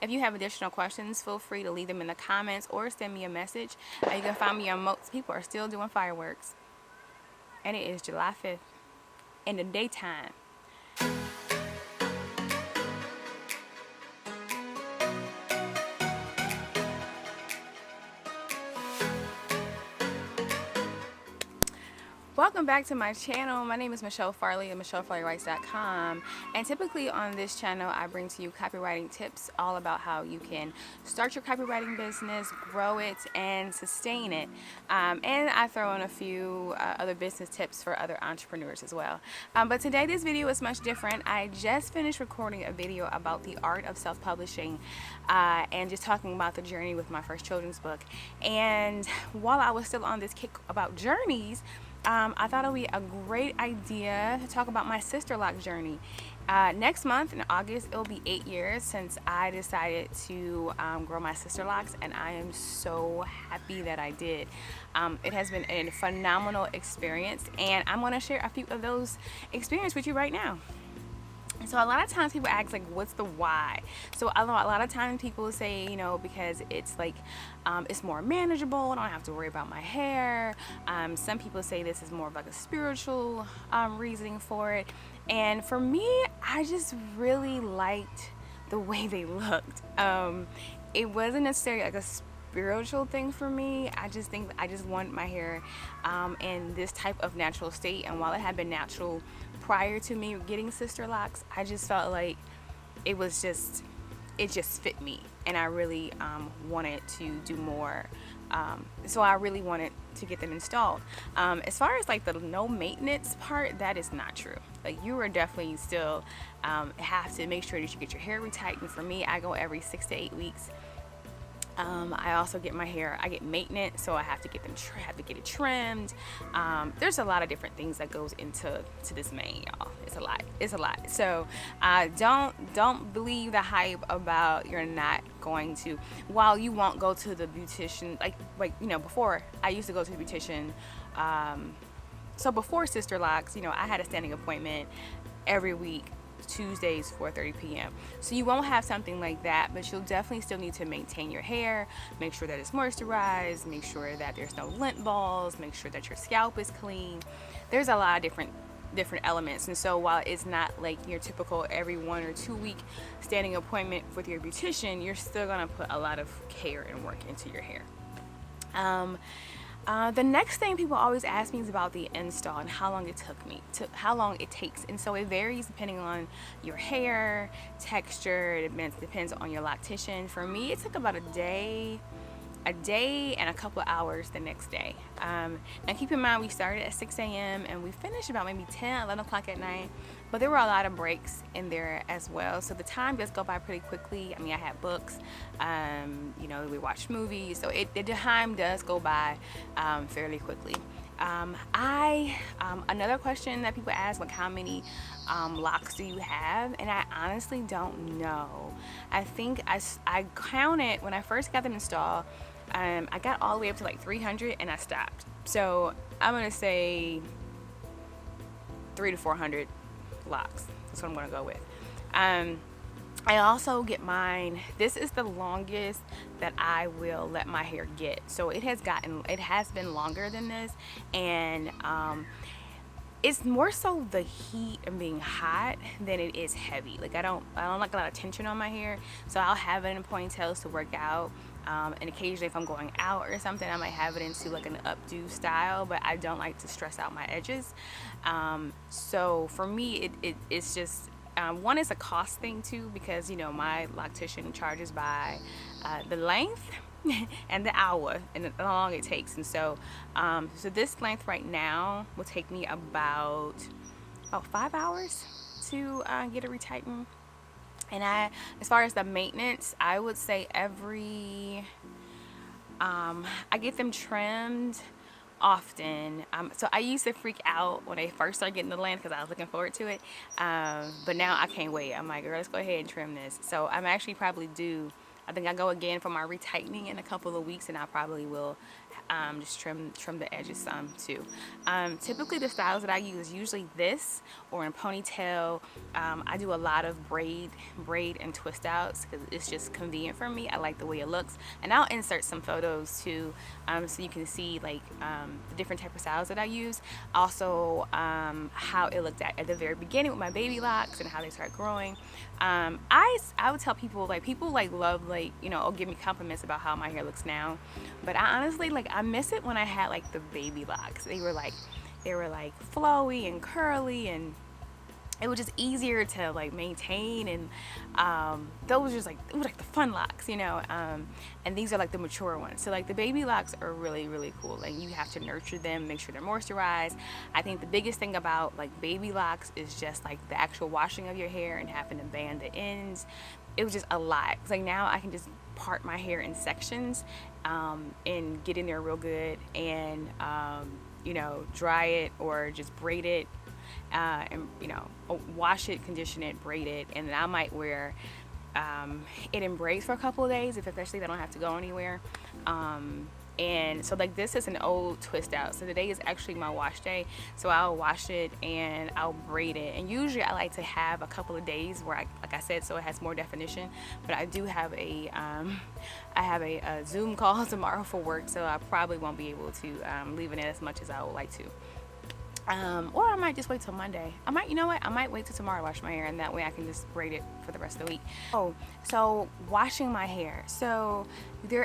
If you have additional questions, feel free to leave them in the comments or send me a message. You can find me on most people are still doing fireworks. And it is July 5th in the daytime. Welcome back to my channel. My name is Michelle Farley of MichelleFarleyWrites.com, and typically on this channel I bring to you copywriting tips all about how you can start your copywriting business, grow it, and sustain it. And I throw in a few other business tips for other entrepreneurs as well. But today this video is much different. I just finished recording a video about the art of self-publishing and just talking about the journey with my first children's book. And while I was still on this kick about journeys, I thought it would be a great idea to talk about my Sisterlock journey. Next month in August, it'll be 8 years since I decided to grow my Sisterlocks, and I am so happy that I did. It has been a phenomenal experience, and I'm going to share a few of those experiences with you right now. So a lot of times people ask, like, what's the why? So a lot of times people say, you know, because it's like it's more manageable, I don't have to worry about my hair. Some people say this is more of like a spiritual reasoning for it. And for me, I just really liked the way they looked. It wasn't necessarily like a spiritual thing for me. I just think I just want my hair in this type of natural state, and while it had been natural prior to me getting Sisterlocks, I just felt like it just fit me, and I really wanted to do more. So I really wanted to get them installed. As far as like the no maintenance part, that is not true. Like, you are definitely still have to make sure that you get your hair retightened. For me, I go every 6 to 8 weeks. I also get my hair, I get maintenance, so I have to get it trimmed. There's a lot of different things that goes into this mane, y'all. It's a lot. So don't believe the hype about you're not going to. While you won't go to the beautician, like you know, before I used to go to the beautician. So before Sisterlocks, you know, I had a standing appointment every week, Tuesdays, 4:30 p.m. So you won't have something like that, but you'll definitely still need to maintain your hair, make sure that it's moisturized, make sure that there's no lint balls, make sure that your scalp is clean. There's a lot of different elements, and so while it's not like your typical every 1 or 2 week standing appointment with your beautician, you're still gonna put a lot of care and work into your hair. The next thing people always ask me is about the install and how long it takes, and so it varies depending on your hair texture. It depends on your loctician. For me, it took about a day and a couple of hours the next day. And keep in mind, we started at 6 a.m. and we finished about maybe 10, 11 o'clock at night. But there were a lot of breaks in there as well, so the time does go by pretty quickly. I mean, I had books, you know, we watched movies, so the time does go by fairly quickly. Another question that people ask, like, how many locks do you have? And I honestly don't know. I think I counted when I first got them installed. I got all the way up to like 300 and I stopped. So I'm gonna say 300 to 400 locks. That's what I'm gonna go with. I also get mine. This is the longest that I will let my hair get. So it has been longer than this, and it's more so the heat and being hot than it is heavy. Like, I don't like a lot of tension on my hair, so I'll have it in ponytails to work out. And occasionally if I'm going out or something, I might have it into like an updo style, but I don't like to stress out my edges. So for me, it's just, one is a cost thing too, because, you know, my loctician charges by the length and the hour and how long it takes. And so so this length right now will take me about 5 hours to get it retightened. And as far as the maintenance, I would say I get them trimmed often. So I used to freak out when I first started getting the length because I was looking forward to it. But now I can't wait. I'm like, girl, let's go ahead and trim this. So I'm actually probably due I think I go again for my retightening in a couple of weeks, and I probably will just trim the edges some too. Typically the styles that I use, usually this or in ponytail. I do a lot of braid and twist outs because it's just convenient for me. I like the way it looks, and I'll insert some photos too, so you can see like the different type of styles that I use. Also how it looked at the very beginning with my baby locks and how they start growing. I would tell people, like, people like love, like, you know, or give me compliments about how my hair looks now, but I honestly, like, I miss it when I had like the baby locks. They were like flowy and curly, and it was just easier to like maintain, and those was just like, it was like the fun locks, you know. And these are like the mature ones. So like the baby locks are really, really cool. Like you have to nurture them, make sure they're moisturized. I think the biggest thing about like baby locks is just like the actual washing of your hair and having to band the ends. It was just a lot. It's like now I can just part my hair in sections and get in there real good, and you know, dry it or just braid it, and you know, wash it, condition it, braid it, and then I might wear it in braids for a couple of days, especially if I don't have to go anywhere. And so like this is an old twist out, so today is actually my wash day, so I'll wash it and I'll braid it. And usually I like to have a couple of days where like I said, so it has more definition. But I do have a a Zoom call tomorrow for work, so I probably won't be able to leave it in as much as I would like to. Or I might just wait till Monday. You know what? I might wait till tomorrow to wash my hair, and that way I can just braid it for the rest of the week. Oh, so washing my hair. So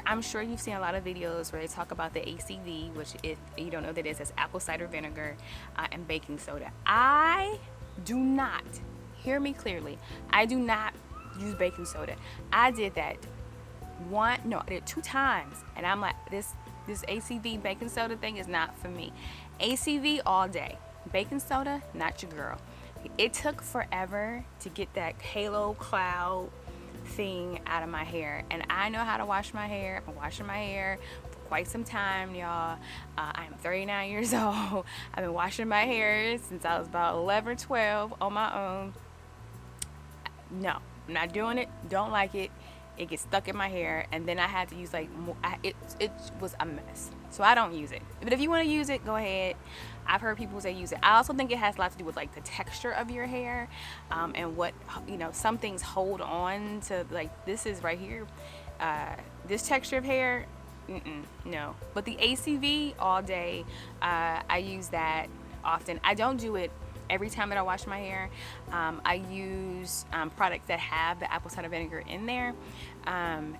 I'm sure you've seen a lot of videos where they talk about the ACV, which, if you don't know that, is apple cider vinegar and baking soda. I do not, hear me clearly, I do not use baking soda. I did that I did 2 times, and I'm like, this ACV baking soda thing is not for me. ACV all day, baking soda, not your girl. It took forever to get that halo cloud thing out of my hair, and I know how to wash my hair. I've been washing my hair for quite some time, y'all. I am 39 years old. I've been washing my hair since I was about 11 or 12 on my own. No, I'm not doing it. Don't like it. It gets stuck in my hair, and then I had to use like more. It was a mess, so I don't use it. But if you want to use it, go ahead. I've heard people say use it. I also think it has a lot to do with like the texture of your hair, and what, you know, some things hold on to, like this is right here, this texture of hair. No, but the ACV all day, I use that often. I don't do it every time that I wash my hair. I use products that have the apple cider vinegar in there, and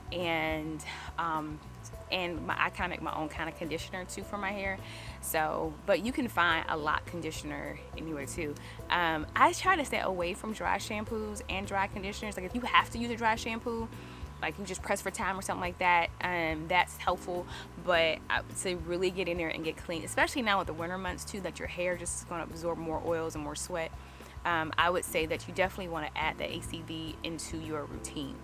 I kind of make my own kind of conditioner too for my hair. So, but you can find a lot conditioner anywhere too. I try to stay away from dry shampoos and dry conditioners. Like if you have to use a dry shampoo, like you just press for time or something like that, that's helpful. But to really get in there and get clean, especially now with the winter months too, that your hair just is going to absorb more oils and more sweat, I would say that you definitely want to add the ACV into your routine.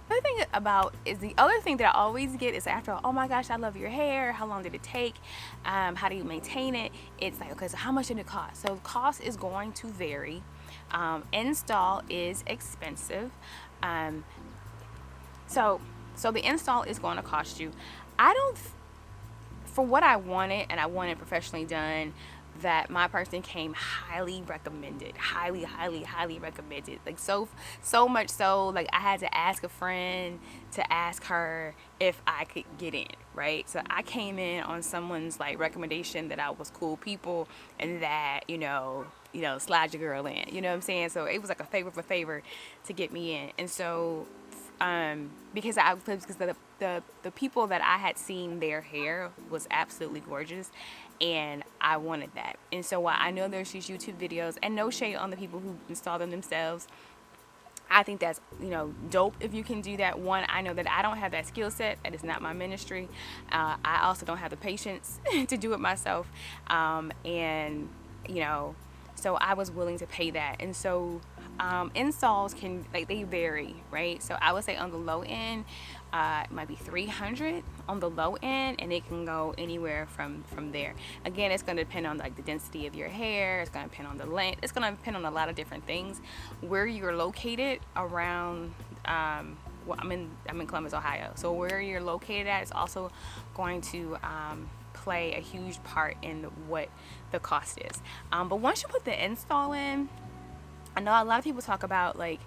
The other thing that I always get is after, oh my gosh, I love your hair, how long did it take, how do you maintain it? It's like, okay, so how much did it cost? So cost is going to vary. Install is expensive. So the install is going to cost you. For what I wanted, and I wanted professionally done, that my person came highly recommended, highly recommended, like so much so, like I had to ask a friend to ask her if I could get in, right? So I came in on someone's like recommendation that I was cool people, and that, you know, slide your girl in, you know what I'm saying? So it was like a favor for favor to get me in. And so because the people that I had seen, their hair was absolutely gorgeous, and I wanted that. And so while I know there's these YouTube videos, and no shade on the people who install them themselves, I think that's, you know, dope if you can do that. One, I know that I don't have that skill set. That is not my ministry. I also don't have the patience to do it myself. And, you know, so I was willing to pay that. And so installs they vary, right? So I would say on the low end, it might be $300 on the low end, and it can go anywhere from there. Again, it's going to depend on like the density of your hair. It's going to depend on the length. It's going to depend on a lot of different things. Where you're located around well, I'm in Columbus, Ohio. So where you're located at is also going to play a huge part in what the cost is. But once you put the install in, I know a lot of people talk about like,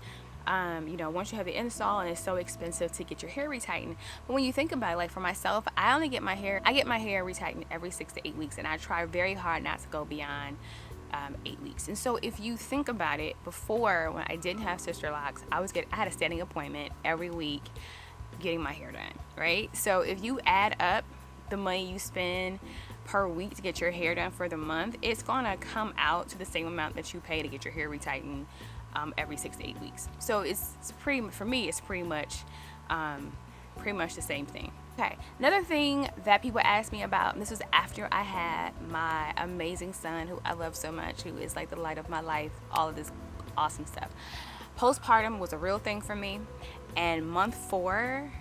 once you have the install and it's so expensive to get your hair retightened. But when you think about it, like for myself, I get my hair retightened every 6 to 8 weeks, and I try very hard not to go beyond 8 weeks. And so if you think about it, before, when I didn't have Sisterlocks, I had a standing appointment every week getting my hair done, right? So if you add up the money you spend per week to get your hair done for the month, it's gonna come out to the same amount that you pay to get your hair retightened every 6 to 8 weeks. So it's pretty much the same thing. Okay, another thing that people ask me about, and this was after I had my amazing son, who I love so much, who is like the light of my life, all of this awesome stuff. Postpartum was a real thing for me, and month 4,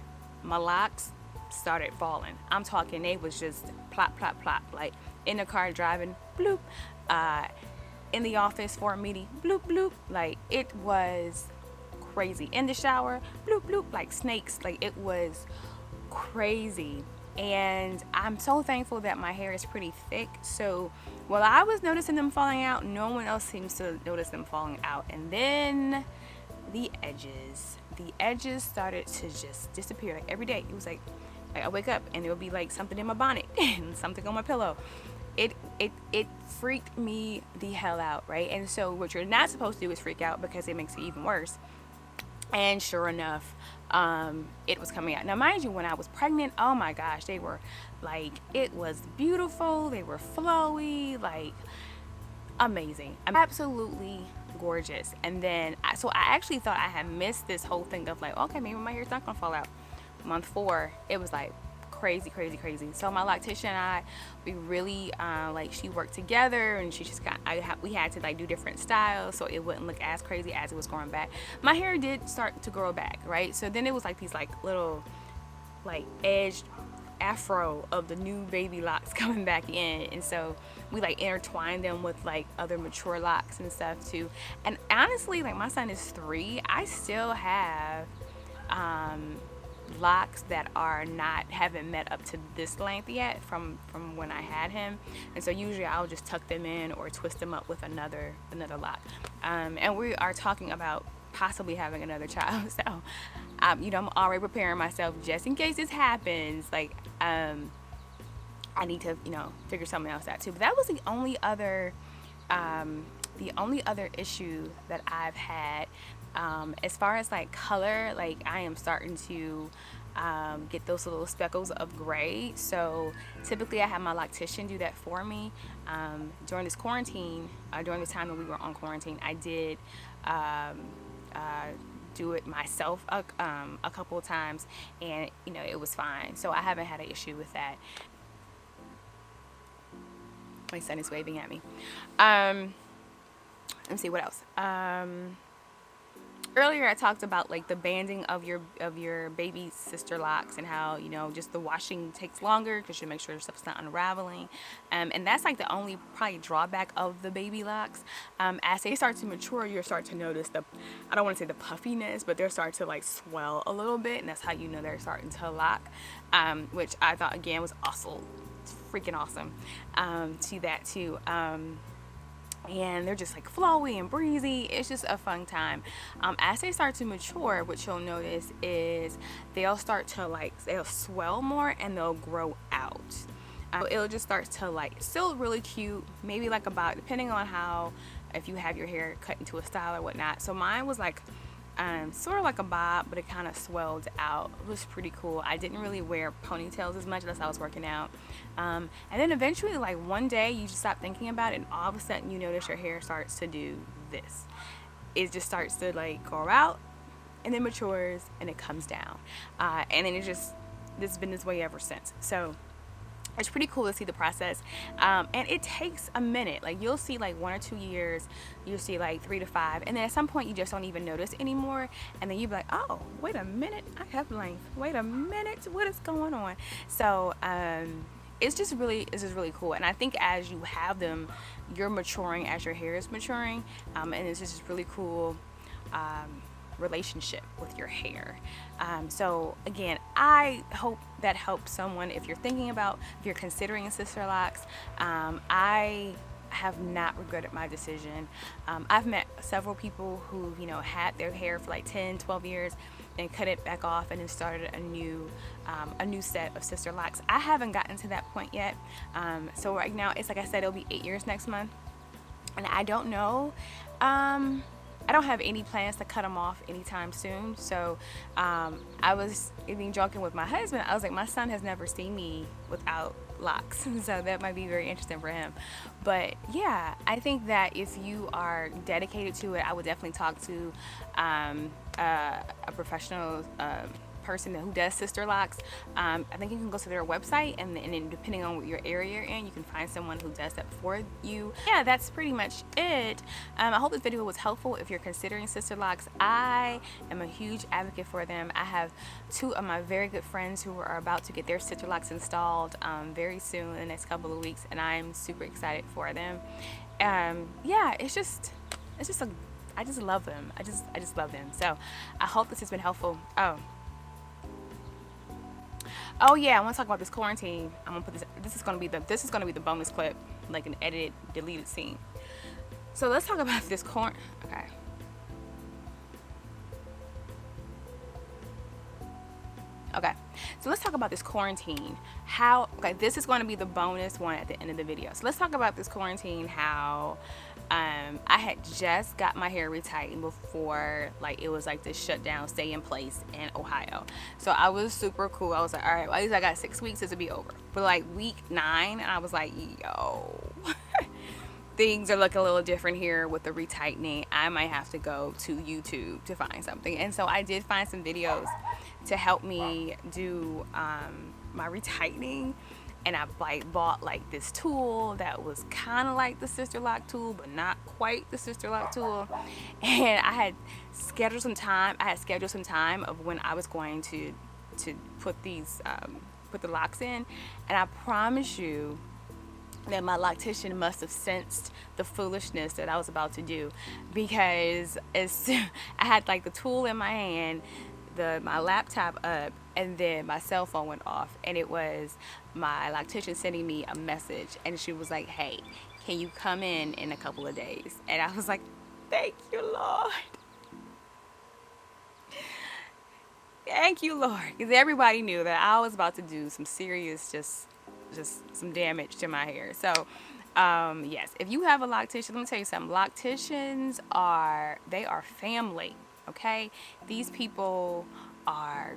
my locks started falling. I'm talking, they was just plop, plop, plop, like in the car driving, bloop, in the office for a meeting, bloop, bloop, like it was crazy. In the shower, bloop, bloop, like snakes, like it was crazy. And I'm so thankful that my hair is pretty thick, so while I was noticing them falling out, no one else seems to notice them falling out. And then the edges started to just disappear. Like every day, it was like I wake up and there would be like something in my bonnet and something on my pillow. It freaked me the hell out, right? And so what you're not supposed to do is freak out, because it makes it even worse. And sure enough, it was coming out. Now mind you, when I was pregnant, oh my gosh, they were like, it was beautiful, they were flowy, like amazing, absolutely gorgeous. And then so I actually thought I had missed this whole thing of like, okay, maybe my hair's not gonna fall out. Month 4, it was like crazy. So my loctician and I, we really she worked together, and she just we had to like do different styles so it wouldn't look as crazy as it was growing back. My hair did start to grow back, right? So then it was like these like little like edged afro of the new baby locks coming back in, and so we like intertwined them with like other mature locks and stuff too. And honestly, like my son is 3, I still have locks that haven't met up to this length yet from when I had him, and so usually I'll just tuck them in or twist them up with another lock. And we are talking about possibly having another child, so I'm already preparing myself just in case this happens. Like I need to figure something else out too. But that was the only other issue that I've had. As far as like color, like I am starting to get those little speckles of gray. So typically I have my loctician do that for me. During this quarantine, during the time that we were on quarantine, I did do it myself a couple of times, and it was fine. So I haven't had an issue with that. My son is waving at me. Let's see what else. Earlier I talked about like the banding of your baby Sisterlocks, and how just the washing takes longer because you make sure stuff's not unraveling, and that's like the only probably drawback of the baby locks. As they start to mature, you'll start to notice I don't want to say the puffiness, but they'll start to like swell a little bit, and that's how they're starting to lock, which I thought again was also freaking awesome. See that too. And they're just like flowy and breezy. It's just a fun time. As they start to mature, what you'll notice is they'll start to they'll swell more and they'll grow out. It'll just start to still really cute, maybe like about, depending on if you have your hair cut into a style or whatnot. So mine was like sort of like a bob, but it kind of swelled out. It was pretty cool. I didn't really wear ponytails as much unless I was working out. And then eventually, like one day, you just stop thinking about it, and all of a sudden you notice your hair starts to do this. It just starts to grow out, and then matures, and it comes down. And then it's been this way ever since. So it's pretty cool to see the process, and it takes a minute. Like you'll see 1 or 2 years, you'll see 3 to 5, and then at some point you just don't even notice anymore, and then you'll be like, oh, wait a minute, I have length, wait a minute, what is going on? So it's just really cool. And I think as you have them, you're maturing as your hair is maturing, and it's just really cool relationship with your hair. So again, I hope that helps someone if you're thinking about, if you're considering Sisterlocks. I have not regretted my decision. I've met several people who, you know, had their hair for like 10, 12 years and cut it back off and then started a new set of Sisterlocks. I haven't gotten to that point yet. So right now, it's like I said, it'll be 8 years next month. And I don't know. I don't have any plans to cut them off anytime soon. So I was even joking with my husband. I was like, my son has never seen me without locks, so that might be very interesting for him. But yeah, I think that if you are dedicated to it, I would definitely talk to a professional person who does Sisterlocks. I think you can go to their website, and then depending on what your area you're in, you can find someone who does that for you. Yeah, that's pretty much it. I hope this video was helpful if you're considering Sisterlocks. I am a huge advocate for them. I have two of my very good friends who are about to get their Sisterlocks installed very soon, in the next couple of weeks, and I'm super excited for them. Yeah, I just love them. I just love them. So I hope this has been helpful. Oh yeah, I want to talk about this quarantine. I'm gonna put this. This is gonna be the bonus clip, like an edited, deleted scene. So let's talk about this Okay. Okay. So let's talk about this quarantine. Okay, this is going to be the bonus one at the end of the video. So let's talk about this quarantine. How I had just got my hair retightened before, like, it was like this shutdown stay in place in Ohio. So I was super cool. I was like, all right, well, at least I got 6 weeks, this will be over. But like week 9, and I was like, yo, things are looking a little different here with the retightening. I might have to go to YouTube to find something. And so I did find some videos to help me do my retightening. And I bought like this tool that was kind of like the Sisterlock tool, but not quite the Sisterlock tool. And I had scheduled some time of when I was going to put these put the locks in. And I promise you that my loctician must have sensed the foolishness that I was about to do, because I had like the tool in my hand, my laptop up, and then my cell phone went off, and it was my loctician sending me a message, and she was like, hey, can you come in a couple of days? And I was like, thank you, Lord. Thank you, Lord. Because everybody knew that I was about to do some serious, just some damage to my hair. So yes, if you have a loctician, let me tell you something. Locticians are family. Okay, these people are,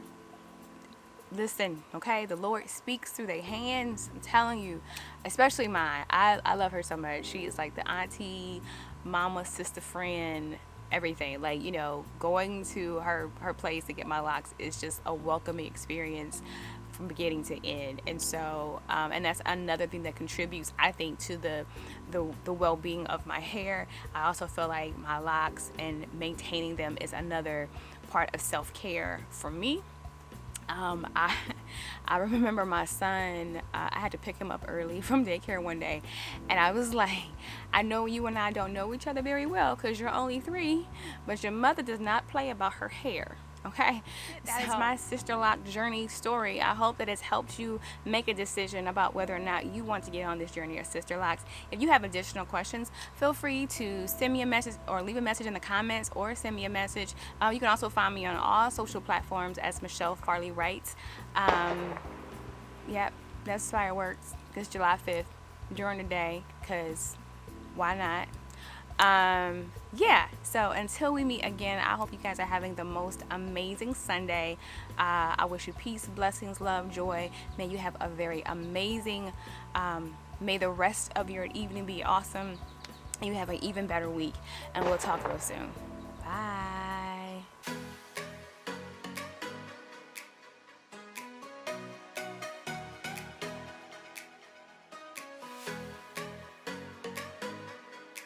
listen, okay, the Lord speaks through their hands. I'm telling you, especially mine. I love her so much. She is like the auntie, mama, sister, friend, everything. Like, you know, going to her place to get my locks is just a welcoming experience from beginning to end. And so and that's another thing that contributes, I think, to the well-being of my hair. I also feel like my locks and maintaining them is another part of self-care for me. I remember my son, I had to pick him up early from daycare one day, and I was like, I know you and I don't know each other very well because you're only 3, but your mother does not play about her hair. Okay, that is my Sisterlock journey story. I hope that it's helped you make a decision about whether or not you want to get on this journey of Sisterlocks. If you have additional questions, feel free to send me a message or leave a message in the comments, or send me a message. You can also find me on all social platforms as Michelle Farley Writes. Yep, that's fireworks. It's July 5th during the day, because why not? Yeah, so until we meet again, I hope you guys are having the most amazing Sunday. I wish you peace, blessings, love, joy. May you have a very amazing, may the rest of your evening be awesome, and you have an even better week, and we'll talk real soon.